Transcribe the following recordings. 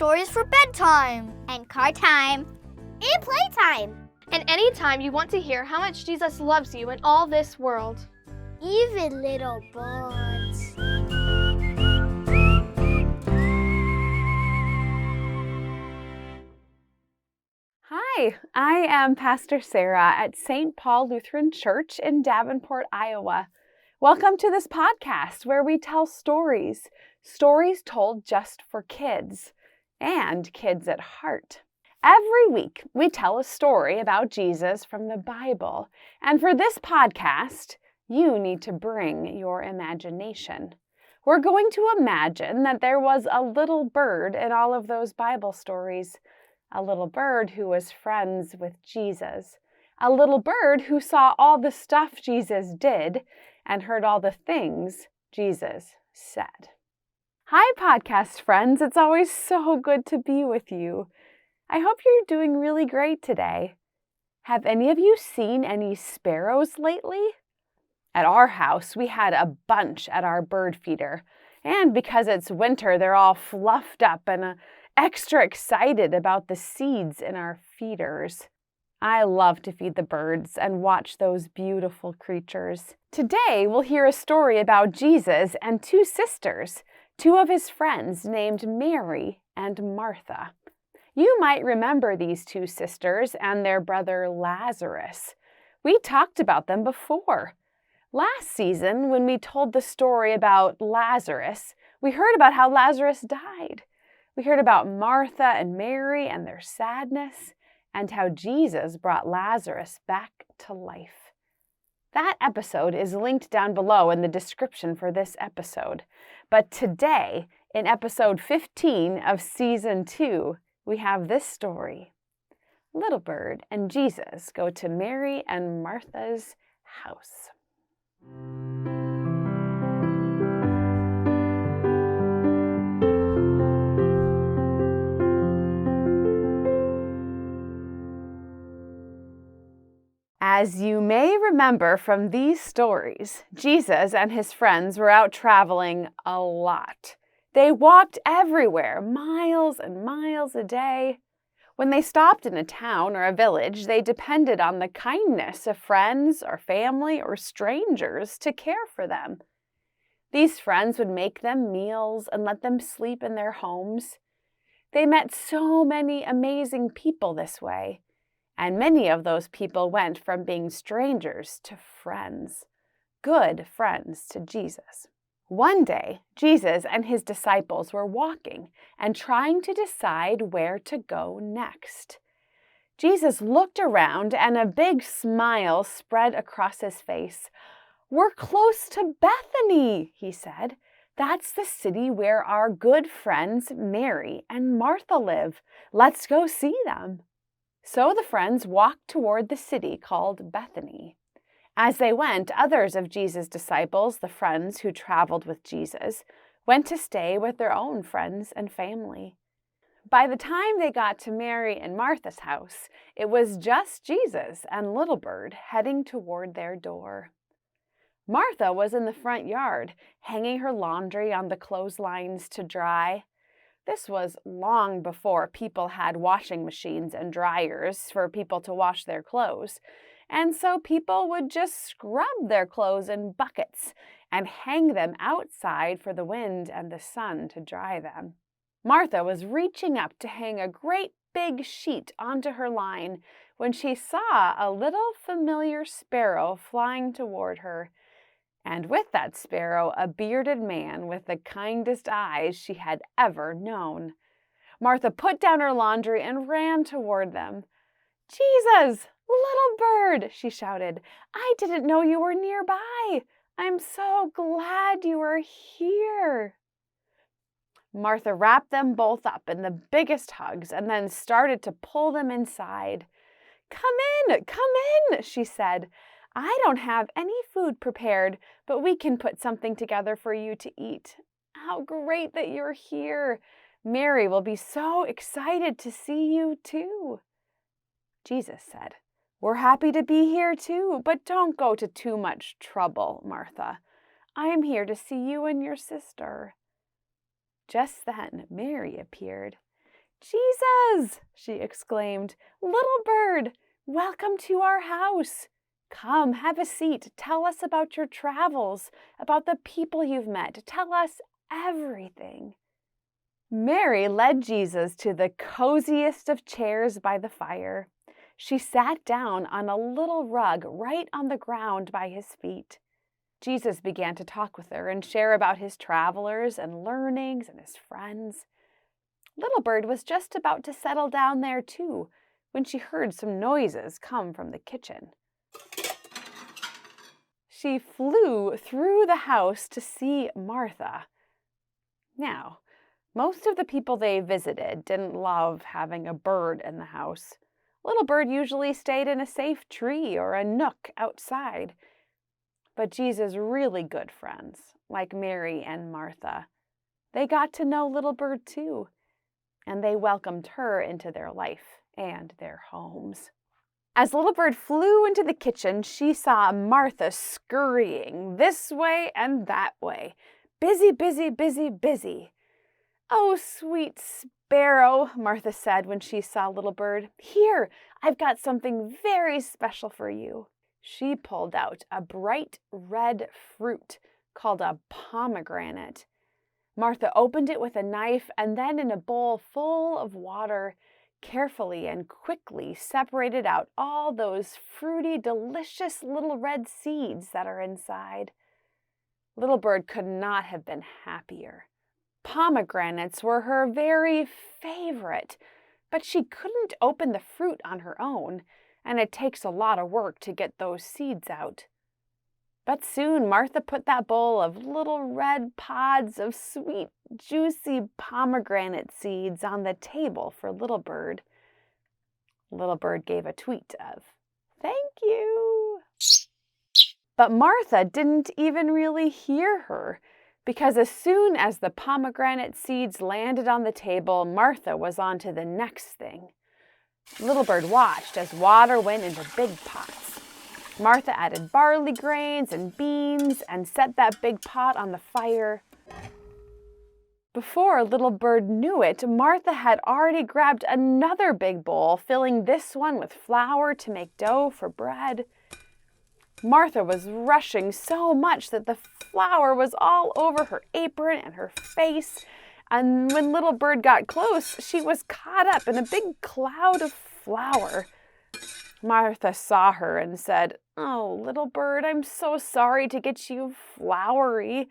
stories for bedtime and car time and playtime. And anytime you want to hear how much Jesus loves you in all this world. Even little birds. Hi, I am Pastor Sarah at St. Paul Lutheran Church in Davenport, Iowa. Welcome to this podcast where we tell stories told just for kids, and kids at heart. Every week, we tell a story about Jesus from the Bible, and for this podcast, you need to bring your imagination. We're going to imagine that there was a little bird in all of those Bible stories. A little bird who was friends with Jesus. A little bird who saw all the stuff Jesus did and heard all the things Jesus said. Hi, podcast friends. It's always so good to be with you. I hope you're doing really great today. Have any of you seen any sparrows lately? At our house, we had a bunch at our bird feeder. And because it's winter, they're all fluffed up and extra excited about the seeds in our feeders. I love to feed the birds and watch those beautiful creatures. Today, we'll hear a story about Jesus and two sisters, two of his friends named Mary and Martha. You might remember these two sisters and their brother Lazarus. We talked about them before. Last season, when we told the story about Lazarus, we heard about how Lazarus died. We heard about Martha and Mary and their sadness, and how Jesus brought Lazarus back to life. That episode is linked down below in the description for this episode. But today, in episode 15 of season 2, we have this story. Little Bird and Jesus go to Mary and Martha's house. As you may remember from these stories, Jesus and his friends were out traveling a lot. They walked everywhere, miles and miles a day. When they stopped in a town or a village, they depended on the kindness of friends or family or strangers to care for them. These friends would make them meals and let them sleep in their homes. They met so many amazing people this way. And many of those people went from being strangers to friends, good friends to Jesus. One day, Jesus and his disciples were walking and trying to decide where to go next. Jesus looked around and a big smile spread across his face. "We're close to Bethany," he said. "That's the city where our good friends Mary and Martha live. Let's go see them." So the friends walked toward the city called Bethany. As they went, others of Jesus' disciples, the friends who traveled with Jesus, went to stay with their own friends and family. By the time they got to Mary and Martha's house, it was just Jesus and Little Bird heading toward their door. Martha was in the front yard, hanging her laundry on the clotheslines to dry. This was long before people had washing machines and dryers for people to wash their clothes, and so people would just scrub their clothes in buckets and hang them outside for the wind and the sun to dry them. Martha was reaching up to hang a great big sheet onto her line when she saw a little familiar sparrow flying toward her. And with that sparrow, a bearded man with the kindest eyes she had ever known. Martha put down her laundry and ran toward them. "Jesus, Little Bird," she shouted. "I didn't know you were nearby. I'm so glad you are here." Martha wrapped them both up in the biggest hugs and then started to pull them inside. Come in, she said. "I don't have any food prepared, but we can put something together for you to eat. How great that you're here. Mary will be so excited to see you too." Jesus said, "We're happy to be here too, but don't go to too much trouble, Martha. I am here to see you and your sister." Just then, Mary appeared. "Jesus!" she exclaimed. "Little bird, welcome to our house. Come, have a seat. Tell us about your travels, about the people you've met. Tell us everything." Mary led Jesus to the coziest of chairs by the fire. She sat down on a little rug right on the ground by his feet. Jesus began to talk with her and share about his travelers and learnings and his friends. Little Bird was just about to settle down there too when she heard some noises come from the kitchen. She flew through the house to see Martha. Now, most of the people they visited didn't love having a bird in the house. Little Bird usually stayed in a safe tree or a nook outside. But Jesus' really good friends, like Mary and Martha, they got to know Little Bird too, and they welcomed her into their life and their homes. As Little Bird flew into the kitchen, she saw Martha scurrying this way and that way. Busy, busy, busy, busy. "Oh, sweet sparrow," Martha said when she saw Little Bird. "Here, I've got something very special for you." She pulled out a bright red fruit called a pomegranate. Martha opened it with a knife and then in a bowl full of water, carefully and quickly separated out all those fruity, delicious little red seeds that are inside. Little Bird could not have been happier. Pomegranates were her very favorite, but she couldn't open the fruit on her own, and it takes a lot of work to get those seeds out. But soon Martha put that bowl of little red pods of sweet, juicy pomegranate seeds on the table for Little Bird. Little Bird gave a tweet of, "Thank you." But Martha didn't even really hear her, because as soon as the pomegranate seeds landed on the table, Martha was on to the next thing. Little Bird watched as water went into big pots. Martha added barley grains and beans and set that big pot on the fire. Before Little Bird knew it, Martha had already grabbed another big bowl, filling this one with flour to make dough for bread. Martha was rushing so much that the flour was all over her apron and her face, and when Little Bird got close, she was caught up in a big cloud of flour. Martha saw her and said, "Oh, Little Bird, I'm so sorry to get you floury,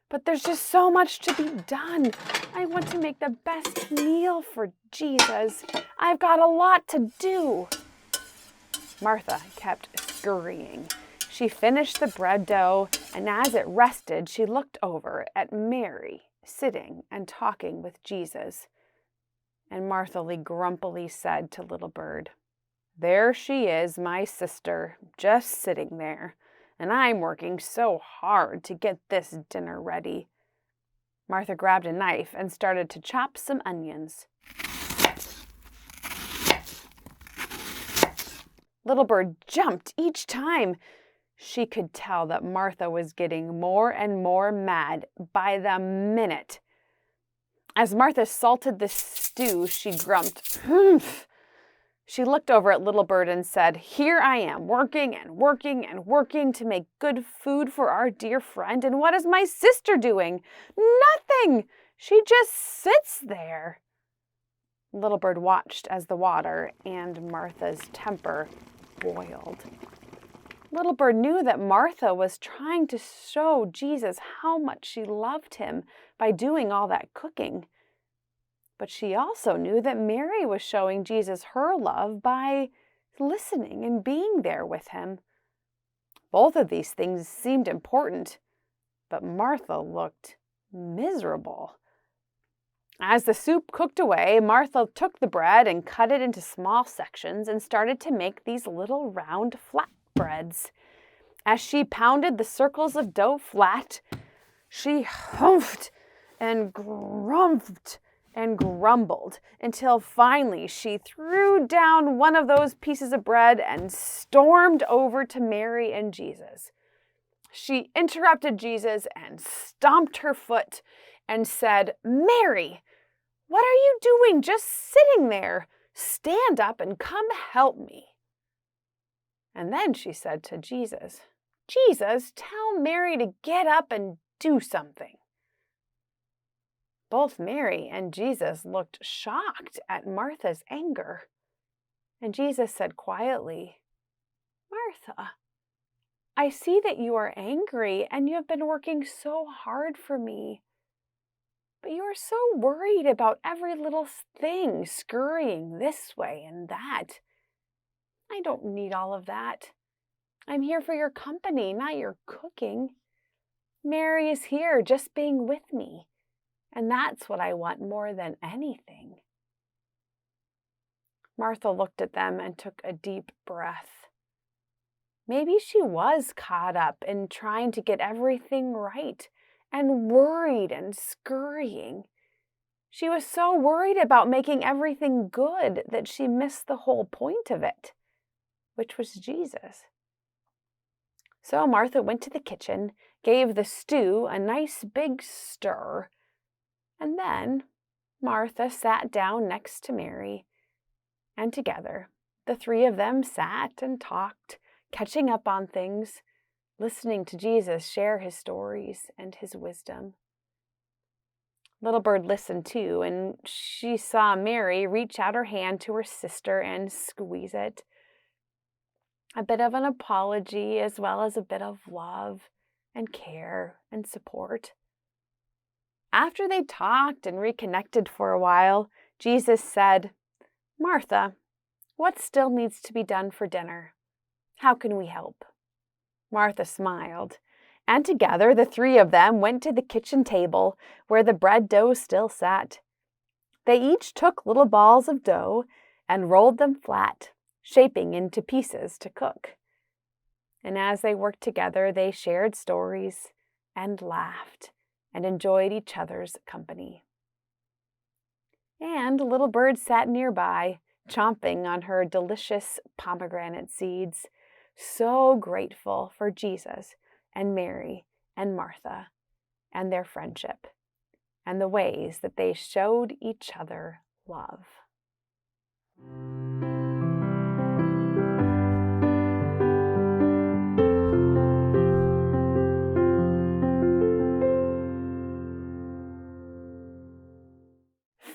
but there's just so much to be done. I want to make the best meal for Jesus. I've got a lot to do." Martha kept scurrying. She finished the bread dough, and as it rested, she looked over at Mary, sitting and talking with Jesus. And Martha grumpily said to Little Bird, "There she is, my sister, just sitting there, and I'm working so hard to get this dinner ready." Martha grabbed a knife and started to chop some onions. Little Bird jumped each time. She could tell that Martha was getting more and more mad by the minute. As Martha salted the stew, she grumped, "Humph." She looked over at Little Bird and said, "Here I am, working and working and working to make good food for our dear friend, and what is my sister doing? Nothing! She just sits there." Little Bird watched as the water and Martha's temper boiled. Little Bird knew that Martha was trying to show Jesus how much she loved him by doing all that cooking. But she also knew that Mary was showing Jesus her love by listening and being there with him. Both of these things seemed important, but Martha looked miserable. As the soup cooked away, Martha took the bread and cut it into small sections and started to make these little round flatbreads. As she pounded the circles of dough flat, she humphed and grumped and grumbled until finally she threw down one of those pieces of bread and stormed over to Mary and Jesus. She interrupted Jesus and stomped her foot and said, "Mary, What are you doing just sitting there? Stand up and come help me." And then she said to Jesus, "Jesus, tell Mary to get up and do something." Both Mary and Jesus looked shocked at Martha's anger. And Jesus said quietly, "Martha, I see that you are angry and you have been working so hard for me. But you are so worried about every little thing scurrying this way and that. I don't need all of that. I'm here for your company, not your cooking. Mary is here just being with me, and that's what I want more than anything." Martha looked at them and took a deep breath. Maybe she was caught up in trying to get everything right and worried and scurrying. She was so worried about making everything good that she missed the whole point of it, which was Jesus. So Martha went to the kitchen, gave the stew a nice big stir, and then Martha sat down next to Mary, and together the three of them sat and talked, catching up on things, listening to Jesus share his stories and his wisdom. Little Bird listened too, and she saw Mary reach out her hand to her sister and squeeze it. A bit of an apology as well as a bit of love and care and support. After they talked and reconnected for a while, Jesus said, "Martha, what still needs to be done for dinner? How can we help?" Martha smiled, and together the three of them went to the kitchen table where the bread dough still sat. They each took little balls of dough and rolled them flat, shaping into pieces to cook. And as they worked together, they shared stories and laughed and enjoyed each other's company. And Little Bird sat nearby, chomping on her delicious pomegranate seeds, so grateful for Jesus and Mary and Martha and their friendship and the ways that they showed each other love.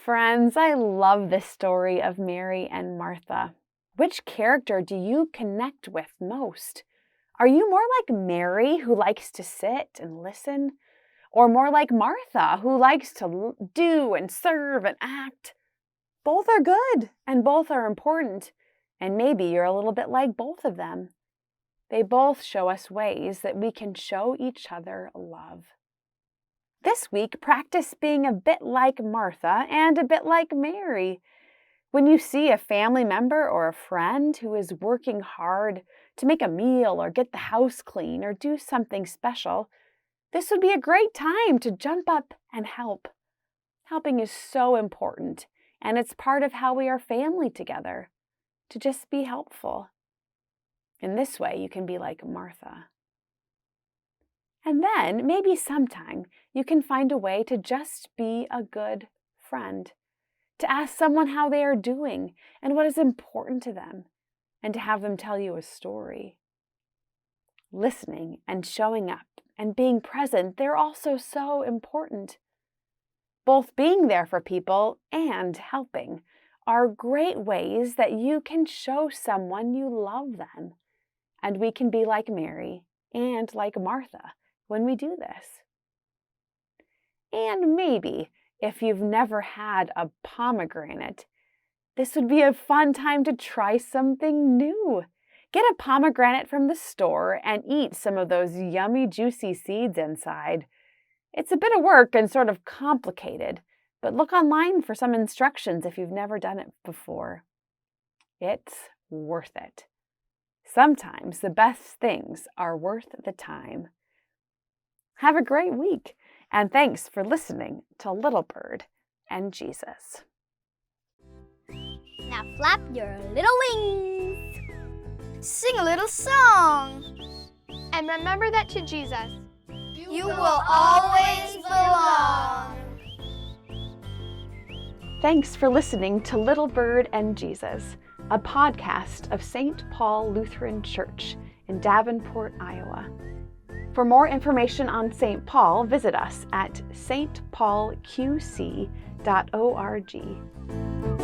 Friends, I love this story of Mary and Martha. Which character do you connect with most? Are you more like Mary, who likes to sit and listen? Or more like Martha, who likes to do and serve and act? Both are good and both are important. And maybe you're a little bit like both of them. They both show us ways that we can show each other love. This week, practice being a bit like Martha and a bit like Mary. When you see a family member or a friend who is working hard to make a meal or get the house clean or do something special, this would be a great time to jump up and help. Helping is so important, and it's part of how we are family together, to just be helpful. In this way, you can be like Martha. And then, maybe sometime, you can find a way to just be a good friend, to ask someone how they are doing and what is important to them, and to have them tell you a story. Listening and showing up and being present, they're also so important. Both being there for people and helping are great ways that you can show someone you love them. And we can be like Mary and like Martha when we do this. And maybe, if you've never had a pomegranate, this would be a fun time to try something new. Get a pomegranate from the store and eat some of those yummy, juicy seeds inside. It's a bit of work and sort of complicated, but look online for some instructions if you've never done it before. It's worth it. Sometimes the best things are worth the time. Have a great week, and thanks for listening to Little Bird and Jesus. Now flap your little wings. Sing a little song. And remember that to Jesus, You will always belong. Thanks for listening to Little Bird and Jesus, a podcast of St. Paul Lutheran Church in Davenport, Iowa. For more information on St. Paul, visit us at stpaulqc.org.